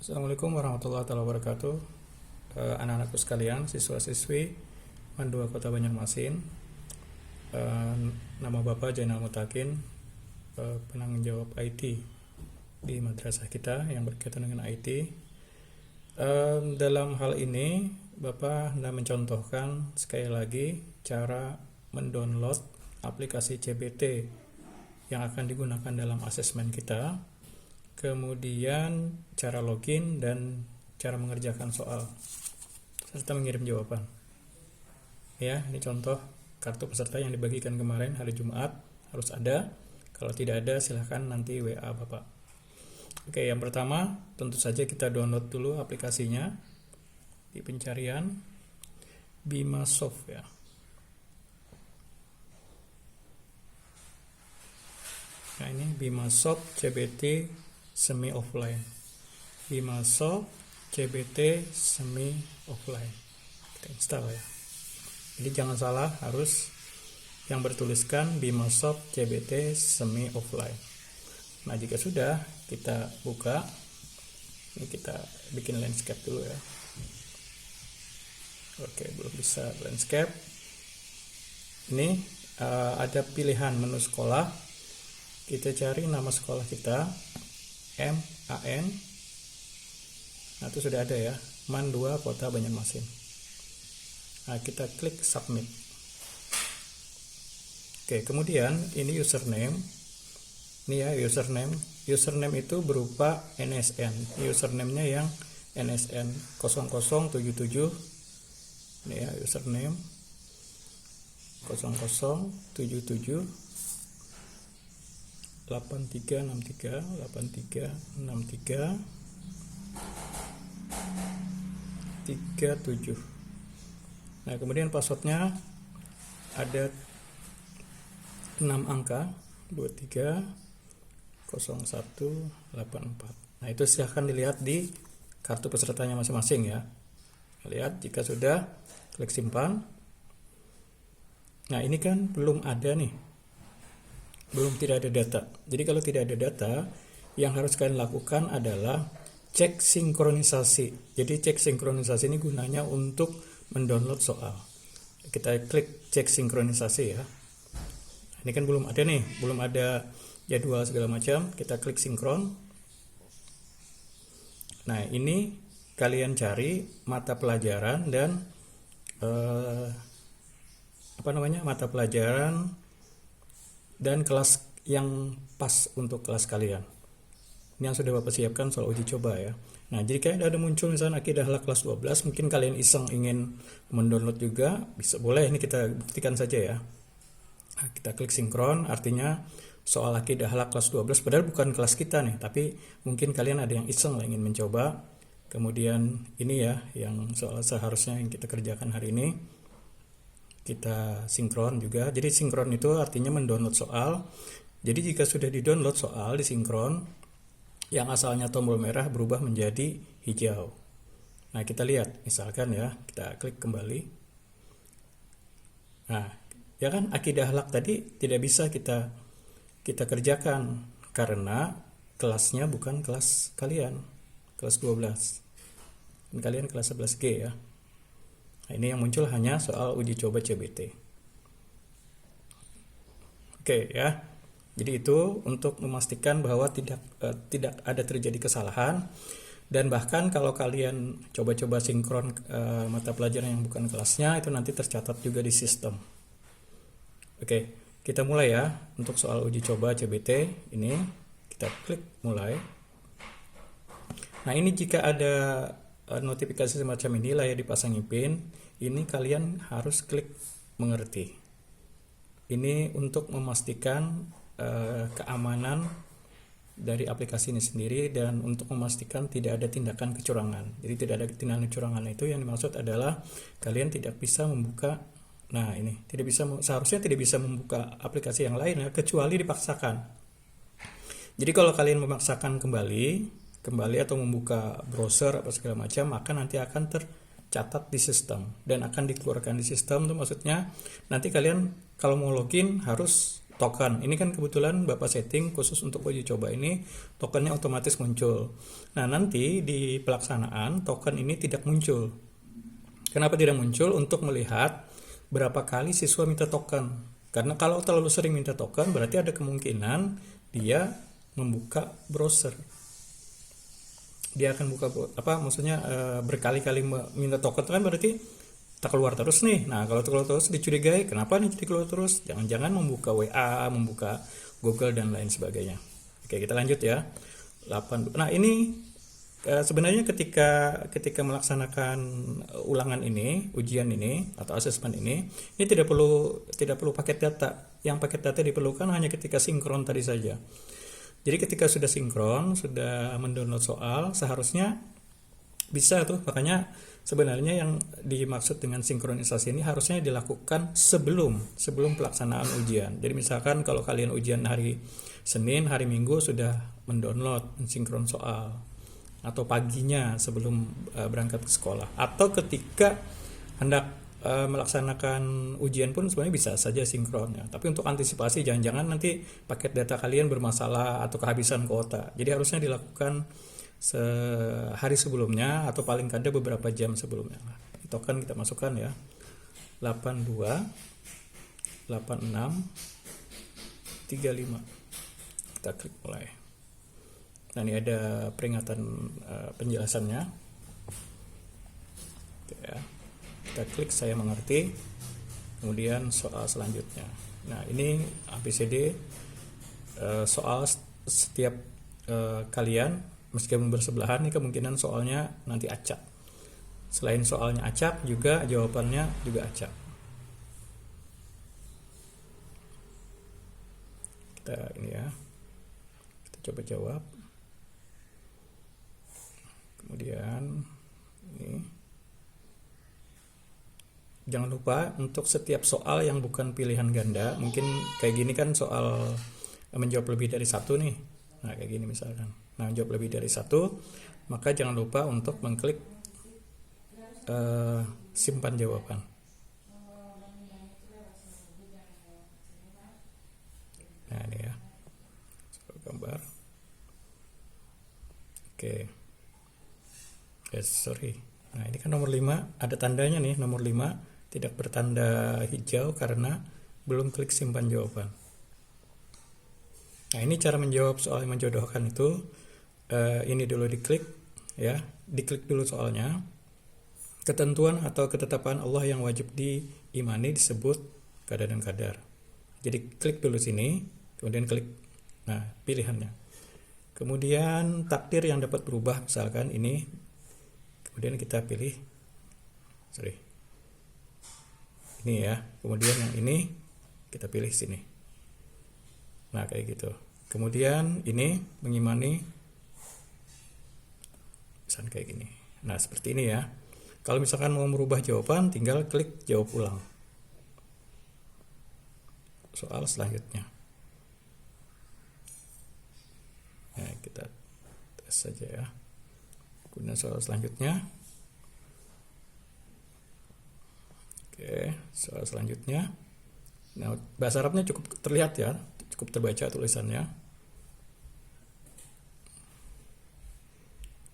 Assalamualaikum warahmatullahi wabarakatuh. Anak-anakku sekalian, siswa-siswi MAN 2 Kota Banjarmasin. Nama Bapak Jainal Mutakin, penanggung jawab IT di madrasah kita yang berkaitan dengan IT. Dalam hal ini Bapak hendak mencontohkan sekali lagi cara mendownload aplikasi CBT yang akan digunakan dalam asesmen kita, kemudian cara login dan cara mengerjakan soal serta mengirim jawaban. Ya, ini contoh kartu peserta yang dibagikan kemarin hari Jumat, harus ada. Kalau tidak ada silahkan nanti WA Bapak. Oke, yang pertama tentu saja kita download dulu aplikasinya di pencarian Bimasoft ya. Nah, ini Bimasoft CBT semi offline. Bimasoft CBT semi offline. Kita install ya. Jadi jangan salah, harus yang bertuliskan Bimasoft CBT semi offline. Nah, jika sudah kita buka, ini kita bikin landscape dulu ya. Oke, belum bisa landscape. Ini ada pilihan menu sekolah. Kita cari nama sekolah kita, MAN. Nah, itu sudah ada ya, MAN 2 Kota Banjarmasin. Nah, kita klik submit. Oke, kemudian ini username. Ini ya username. Username itu berupa NSN. Username-nya yang NSN 0077. Ini ya username 0077 8363 8363 37. Nah, kemudian passwordnya ada 6 angka 230184. Nah, itu silahkan dilihat di kartu pesertanya masing-masing ya. Lihat, jika sudah klik simpan. Nah, ini kan belum ada nih, tidak ada data. Jadi kalau tidak ada data, yang harus kalian lakukan adalah cek sinkronisasi. Jadi cek sinkronisasi ini gunanya untuk mendownload soal. Kita klik cek sinkronisasi ya. Ini kan belum ada nih, belum ada jadwal segala macam. Kita klik sinkron. Nah, ini kalian cari mata pelajaran dan mata pelajaran dan kelas yang pas untuk kelas kalian. Ini yang sudah Bapak siapkan soal uji coba ya. Nah, jika ada muncul misalnya akidah akhlak kelas 12, mungkin kalian iseng ingin mendownload juga, bisa, boleh, ini kita buktikan saja ya. Nah, kita klik sinkron, artinya soal akidah akhlak kelas 12, padahal bukan kelas kita nih, tapi mungkin kalian ada yang iseng lah ingin mencoba. Kemudian ini ya, yang soal seharusnya yang kita kerjakan hari ini, kita sinkron juga. Jadi sinkron itu artinya mendownload soal. Jadi jika sudah di-download soal di sinkron, yang asalnya tombol merah berubah menjadi hijau. Nah, kita lihat misalkan ya, kita klik kembali. Nah, ya kan akidah akhlak tadi tidak bisa kita kerjakan karena kelasnya bukan kelas kalian, kelas 12. Dan kalian kelas 11G ya. Nah, ini yang muncul hanya soal uji coba CBT. Oke ya. Jadi itu untuk memastikan bahwa tidak ada terjadi kesalahan, dan bahkan kalau kalian coba-coba sinkron mata pelajaran yang bukan kelasnya, itu nanti tercatat juga di sistem. Oke, kita mulai ya untuk soal uji coba CBT ini. Kita klik mulai. Nah, ini jika ada notifikasi semacam ini layar dipasang pin, ini kalian harus klik mengerti. Ini untuk memastikan keamanan dari aplikasi ini sendiri dan untuk memastikan tidak ada tindakan kecurangan. Jadi tidak ada tindakan kecurangan, itu yang dimaksud adalah kalian tidak bisa membuka. Nah, ini seharusnya tidak bisa membuka aplikasi yang lain ya, kecuali dipaksakan. Jadi kalau kalian memaksakan kembali atau membuka browser apa segala macam, maka nanti akan tercatat di sistem dan akan dikeluarkan di sistem. Itu maksudnya nanti kalian kalau mau login harus token. Ini kan kebetulan Bapak setting khusus untuk uji coba ini, tokennya otomatis muncul. Nah, nanti di pelaksanaan token ini tidak muncul. Kenapa tidak muncul? Untuk melihat berapa kali siswa minta token. Karena kalau terlalu sering minta token, berarti ada kemungkinan dia membuka browser. Dia akan buka maksudnya berkali-kali minta token kan berarti tak keluar terus nih. Nah, kalau keluar terus dicurigai, kenapa nih jadi keluar terus? Jangan-jangan membuka WA, membuka Google dan lain sebagainya. Oke, kita lanjut ya. 8. Nah, ini sebenarnya ketika melaksanakan ulangan ini, ujian ini atau asesmen ini tidak perlu paket data. Yang paket data diperlukan hanya ketika sinkron tadi saja. Jadi ketika sudah sinkron, sudah mendownload soal, seharusnya bisa tuh. Makanya sebenarnya yang dimaksud dengan sinkronisasi ini harusnya dilakukan sebelum pelaksanaan ujian. Jadi misalkan kalau kalian ujian hari Senin, hari Minggu sudah mendownload, mensinkron soal, atau paginya sebelum berangkat ke sekolah, atau ketika hendak melaksanakan ujian pun sebenarnya bisa saja sinkron ya. Tapi untuk antisipasi jangan-jangan nanti paket data kalian bermasalah atau kehabisan kuota. Jadi harusnya dilakukan sehari sebelumnya atau paling kada beberapa jam sebelumnya. Token kita masukkan ya. 82 86 35. Kita klik mulai. Nah, ini ada peringatan penjelasannya. Oke, ya. Kita klik saya mengerti. Kemudian soal selanjutnya. Nah, ini ABCD soal setiap kalian meskipun bersebelahan, ini kemungkinan soalnya nanti acak. Selain soalnya acak, juga jawabannya juga acak. Kita ini ya, kita coba jawab. Kemudian ini, jangan lupa untuk setiap soal yang bukan pilihan ganda, mungkin kayak gini kan soal menjawab lebih dari satu nih. Nah, kayak gini misalkan. Nah, jawab lebih dari satu, maka jangan lupa untuk mengklik simpan jawaban. Nah, ini ya, gambar. Oke. Sorry. Nah, ini kan nomor 5, ada tandanya nih, nomor 5 tidak bertanda hijau karena belum klik simpan jawaban. Nah, ini cara menjawab soal yang menjodohkan itu. Ini dulu diklik ya, diklik dulu soalnya. Ketentuan atau ketetapan Allah yang wajib diimani disebut qada dan qadar. Jadi klik dulu sini, kemudian klik pilihannya. Kemudian takdir yang dapat berubah, misalkan ini, kemudian kita pilih ini ya, kemudian yang ini kita pilih sini. Nah, kayak gitu. Kemudian ini mengimani, misalkan kayak gini. Nah, seperti ini ya. Kalau misalkan mau merubah jawaban, tinggal klik jawab ulang soal selanjutnya. Nah, kita tes saja ya. Kemudian soal selanjutnya. Oke, soal selanjutnya. Nah, bahasa Arabnya cukup terlihat ya, cukup terbaca tulisannya.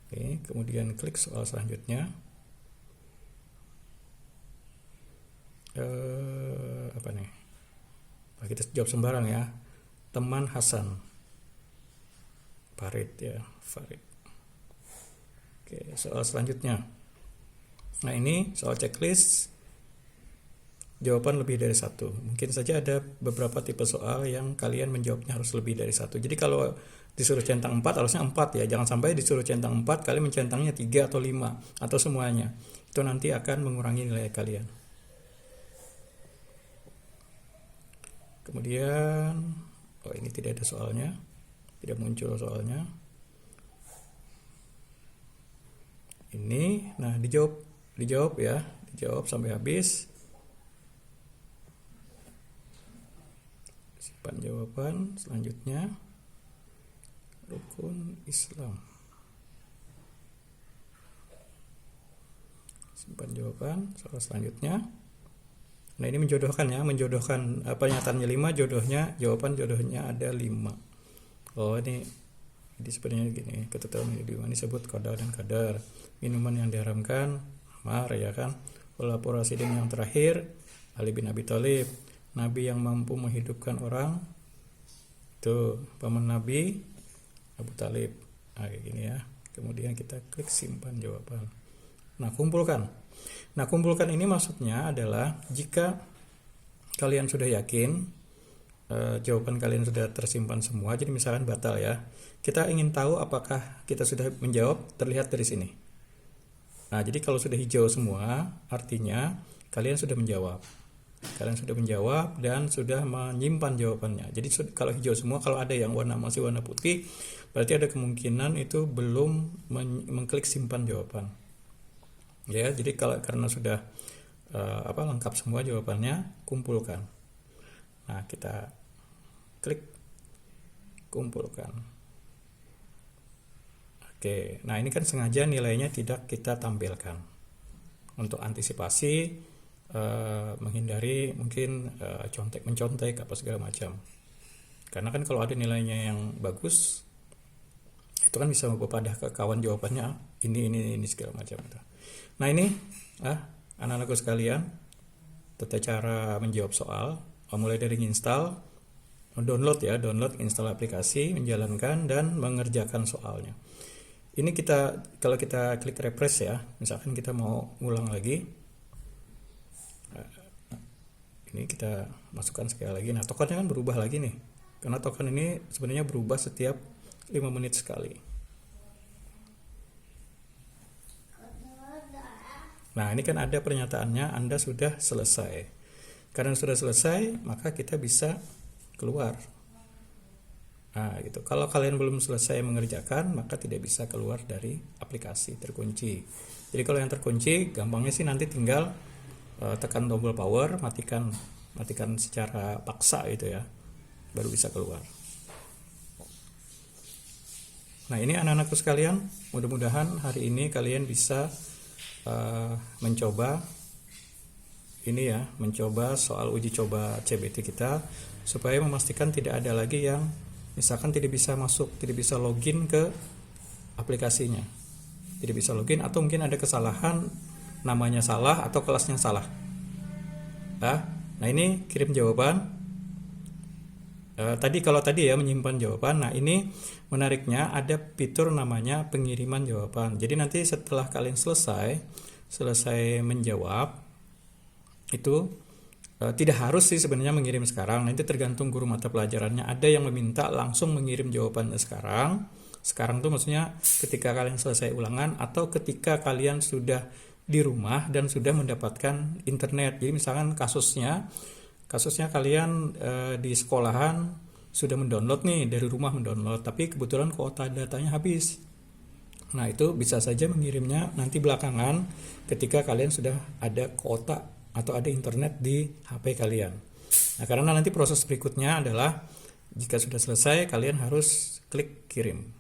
Oke, kemudian klik soal selanjutnya. Apa nih? Nah, kita jawab sembarang ya. Teman Hasan. Farid ya, Farid. Oke, soal selanjutnya. Nah, ini soal checklist. Jawaban lebih dari satu. Mungkin saja ada beberapa tipe soal yang kalian menjawabnya harus lebih dari satu. Jadi kalau disuruh centang 4 harusnya 4 ya. Jangan sampai disuruh centang 4 kalian mencentangnya 3 atau 5 atau semuanya. Itu nanti akan mengurangi nilai kalian. Kemudian ini tidak ada soalnya. Tidak muncul soalnya. Ini dijawab ya. Dijawab sampai habis. Simpan jawaban selanjutnya. Rukun Islam. Simpan jawaban soal selanjutnya. Nah ini menjodohkan ya, menjodohkan pernyataannya 5, jawabannya ada 5. Oh ini sebenarnya gini, ketentuan ini disebut qada dan qadar. Minuman yang diharamkan, amar ya kan. Wal rasidin yang terakhir, Ali bin Abi Thalib. Nabi yang mampu menghidupkan orang, itu paman Nabi Abu Talib. Nah kayak gini ya. Kemudian kita klik simpan jawaban. Nah kumpulkan ini maksudnya adalah jika kalian sudah yakin jawaban kalian sudah tersimpan semua, jadi misalkan batal ya, kita ingin tahu apakah kita sudah menjawab, terlihat dari sini. Nah jadi kalau sudah hijau semua, artinya kalian sudah menjawab dan sudah menyimpan jawabannya. Jadi kalau hijau semua, kalau ada yang masih warna putih, berarti ada kemungkinan itu belum mengklik simpan jawaban. Ya, jadi karena sudah lengkap semua jawabannya, kumpulkan. Nah, kita klik kumpulkan. Oke, nah ini kan sengaja nilainya tidak kita tampilkan untuk antisipasi menghindari mungkin mencontek apa segala macam. Karena kan kalau ada nilainya yang bagus, itu kan bisa memperpadah ke kawan jawabannya ini segala macam. Nah ini anak-anakku sekalian, tata cara menjawab soal, mulai dari install, download, install aplikasi, menjalankan dan mengerjakan soalnya. Ini kalau kita klik refresh ya, misalkan kita mau ngulang lagi, ini kita masukkan sekali lagi. Nah tokennya kan berubah lagi nih, karena token ini sebenarnya berubah setiap 5 menit sekali. Nah ini kan ada pernyataannya Anda sudah selesai. Karena sudah selesai, maka kita bisa keluar. Nah gitu. Kalau kalian belum selesai mengerjakan, maka tidak bisa keluar dari aplikasi, terkunci. Jadi kalau yang terkunci, gampangnya sih nanti tinggal tekan tombol power, matikan secara paksa gitu ya, baru bisa keluar. Nah ini anak-anakku sekalian, mudah-mudahan hari ini kalian bisa mencoba soal uji coba CBT kita, supaya memastikan tidak ada lagi yang misalkan tidak bisa masuk, tidak bisa login ke aplikasinya, tidak bisa login, atau mungkin ada kesalahan, namanya salah atau kelasnya salah. Nah ini kirim jawaban. Kalau tadi ya menyimpan jawaban. Nah ini menariknya ada fitur namanya pengiriman jawaban. Jadi nanti setelah kalian selesai menjawab itu tidak harus sih sebenarnya mengirim sekarang. Nanti tergantung guru mata pelajarannya. Ada yang meminta langsung mengirim jawabannya sekarang. Sekarang tuh maksudnya ketika kalian selesai ulangan atau ketika kalian sudah di rumah dan sudah mendapatkan internet. Jadi misalkan kasusnya kalian di sekolahan sudah mendownload nih, dari rumah mendownload, tapi kebetulan kuota datanya habis. Nah itu bisa saja mengirimnya nanti belakangan ketika kalian sudah ada kuota atau ada internet di HP kalian. Nah karena nanti proses berikutnya adalah jika sudah selesai kalian harus klik kirim.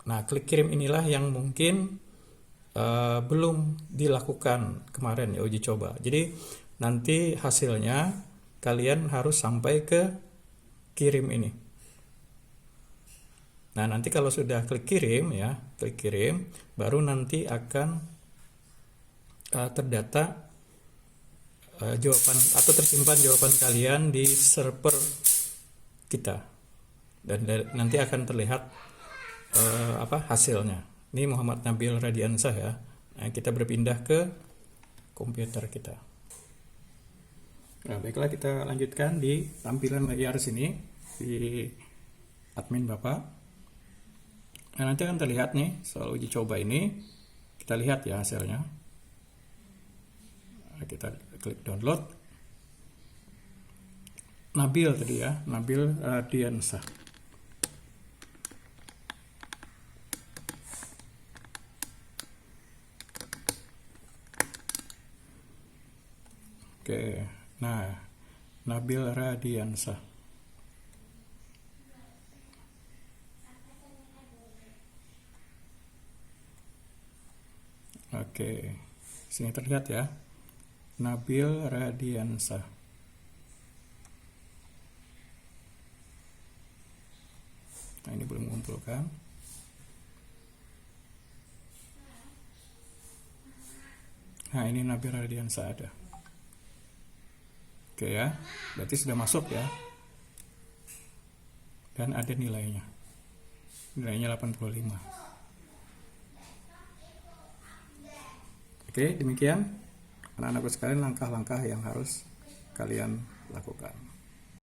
Nah klik kirim inilah yang mungkin belum dilakukan kemarin ya uji coba. Jadi nanti hasilnya kalian harus sampai ke kirim ini. Nah nanti kalau sudah klik kirim, baru nanti akan terdata jawaban atau tersimpan jawaban kalian di server kita, dan nanti akan terlihat hasilnya. Ini Muhammad Nabil Radiansah ya. Nah, kita berpindah ke komputer kita. Nah, baiklah kita lanjutkan di tampilan layar sini di admin Bapak. Nah, nanti akan terlihat nih soal uji coba ini. Kita lihat ya hasilnya. Nah, kita klik download. Nabil tadi ya, Nabil Radiansah. Oke, nah Nabil Radiansah. Oke, sini terlihat ya. Nabil Radiansa. Nah, ini belum mengumpulkan. Nah, ini Nabil Radiansa ada. Oke ya, berarti sudah masuk ya. Dan ada nilainya. Nilainya 85. Oke, demikian anak-anakku sekalian langkah-langkah yang harus kalian lakukan.